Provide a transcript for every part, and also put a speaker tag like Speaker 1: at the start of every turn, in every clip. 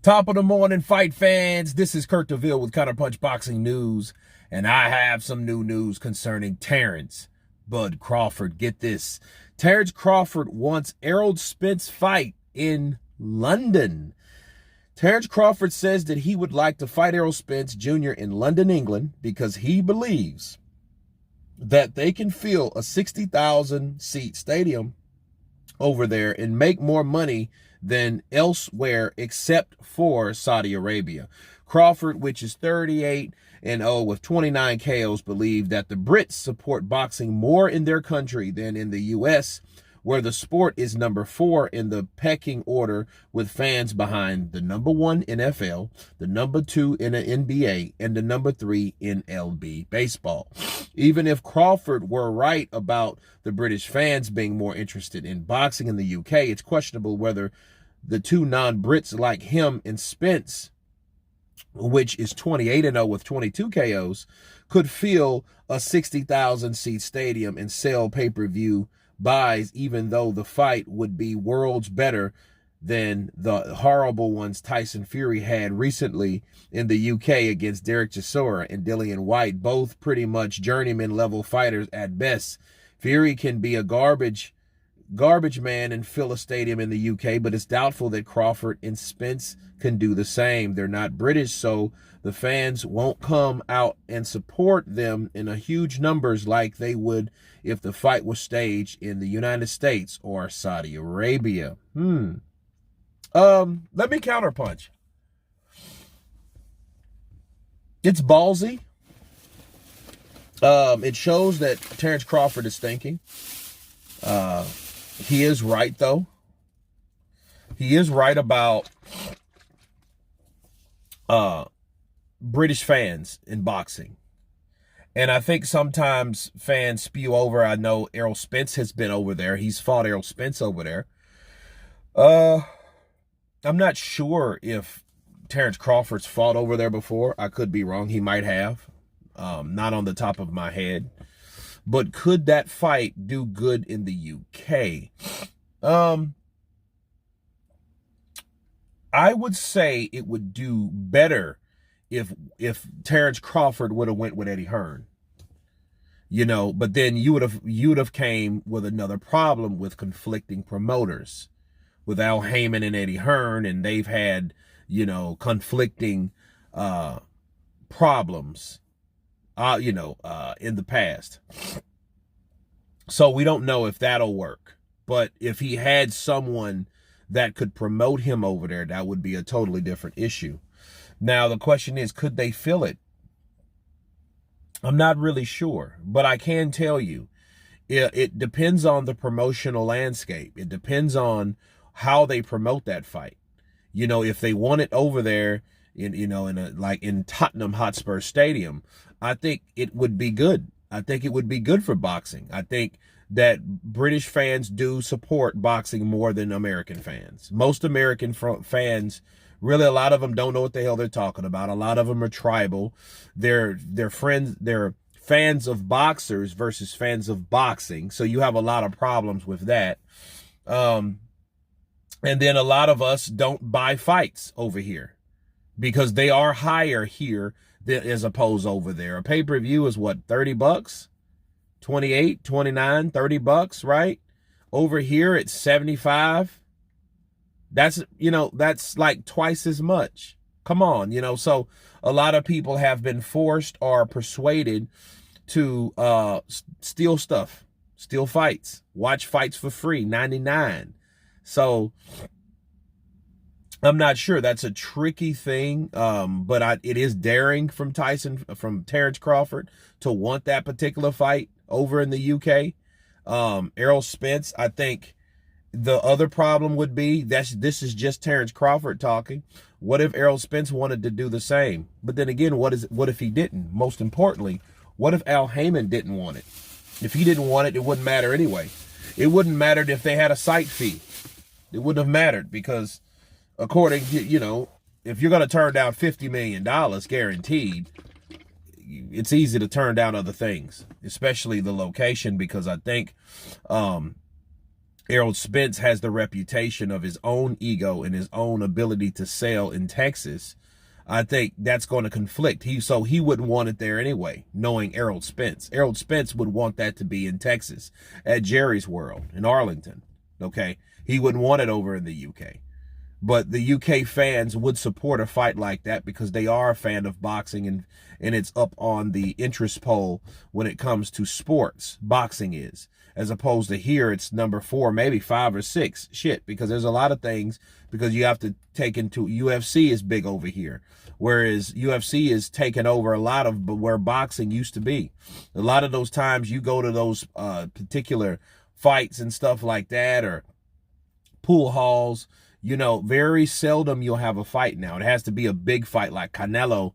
Speaker 1: Top of the morning, fight fans. This is Kurt DeVille with Counterpunch Boxing News, and I have some new news concerning Terence Bud Crawford. Get this. Terence Crawford wants Errol Spence fight in London. Terence Crawford says that he would like to fight Errol Spence Jr. in London, England, because he believes that they can fill a 60,000-seat stadium over there and make more money than elsewhere except for Saudi Arabia. Crawford, which is 38-0 with 29 KOs, believe that the Brits support boxing more in their country than in the U.S., where the sport is number 4 in the pecking order, with fans behind the number 1 NFL, the number 2 in the NBA, and the number 3 in MLB baseball. Even if Crawford were right about the British fans being more interested in boxing in the UK, it's questionable whether the two non-Brits like him and Spence, which is 28-0 with 22 KOs, could fill a 60,000-seat stadium and sell pay-per-view buys, even though the fight would be worlds better than the horrible ones Tyson Fury had recently in the UK against Derek Chisora and Dillian White, both pretty much journeyman level fighters at best. Fury can be a garbage man and fill a stadium in the UK, but it's doubtful that Crawford and Spence can do the same. They're not British, so the fans won't come out and support them in a huge numbers like they would if the fight was staged in the United States or Saudi Arabia. Let me counterpunch. It's ballsy. It shows that Terence Crawford is thinking. He is right, though. He is right about British fans in boxing. And I think sometimes fans spew over. I know Errol Spence has been over there. He's fought Errol Spence over there. I'm not sure if Terence Crawford's fought over there before. I could be wrong. He might have. Not on the top of my head. But could that fight do good in the UK? I would say it would do better if Terence Crawford would have went with Eddie Hearn. You know, but then you would have came with another problem with conflicting promoters, with Al Heyman and Eddie Hearn, and they've had, you know, conflicting problems in the past. So we don't know if that'll work. But if he had someone that could promote him over there, that would be a totally different issue. Now, the question is, could they fill it? I'm not really sure. But I can tell you, it depends on the promotional landscape. It depends on how they promote that fight. You know, if they want it over there in Tottenham Hotspur Stadium, I think it would be good. I think it would be good for boxing. I think that British fans do support boxing more than American fans. Most American fans, really, a lot of them don't know what the hell they're talking about. A lot of them are tribal. They're fans of boxers versus fans of boxing. So you have a lot of problems with that. And then a lot of us don't buy fights over here because they are higher here as opposed over there. A pay-per-view is what, $30? 28, 29, $30, right? Over here it's 75. That's like twice as much. Come on, so a lot of people have been forced or persuaded to steal stuff, steal fights, watch fights for free, 99. So I'm not sure. That's a tricky thing, but it is daring from Terence Crawford to want that particular fight over in the UK. Errol Spence, I think the other problem would be this is just Terence Crawford talking. What if Errol Spence wanted to do the same? But then again, what if he didn't? Most importantly, what if Al Heyman didn't want it? If he didn't want it, it wouldn't matter anyway. It wouldn't matter if they had a site fee. It wouldn't have mattered because, according to, if you're going to turn down $50 million guaranteed, it's easy to turn down other things, especially the location, because I think Errol Spence has the reputation of his own ego and his own ability to sell in Texas. I think that's going to conflict. So he wouldn't want it there anyway, knowing Errol Spence. Errol Spence would want that to be in Texas at Jerry's World in Arlington. Okay. He wouldn't want it over in the UK. But the UK fans would support a fight like that because they are a fan of boxing, and it's up on the interest poll when it comes to sports. Boxing is, as opposed to here, it's number 4, maybe 5 or 6. Shit, because there's a lot of things, because you have to take into UFC is big over here, whereas UFC is taking over a lot of where boxing used to be. A lot of those times you go to those particular fights and stuff like that, or pool halls. You know, very seldom you'll have a fight now. It has to be a big fight like Canelo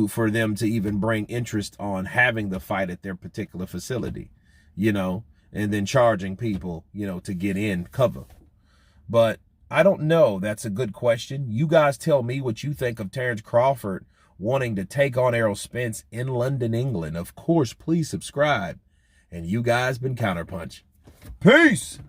Speaker 1: for them to even bring interest on having the fight at their particular facility, you know, and then charging people, you know, to get in cover. But I don't know. That's a good question. You guys tell me what you think of Terence Crawford wanting to take on Errol Spence in London, England. Of course, please subscribe. And you guys been Counterpunch. Peace!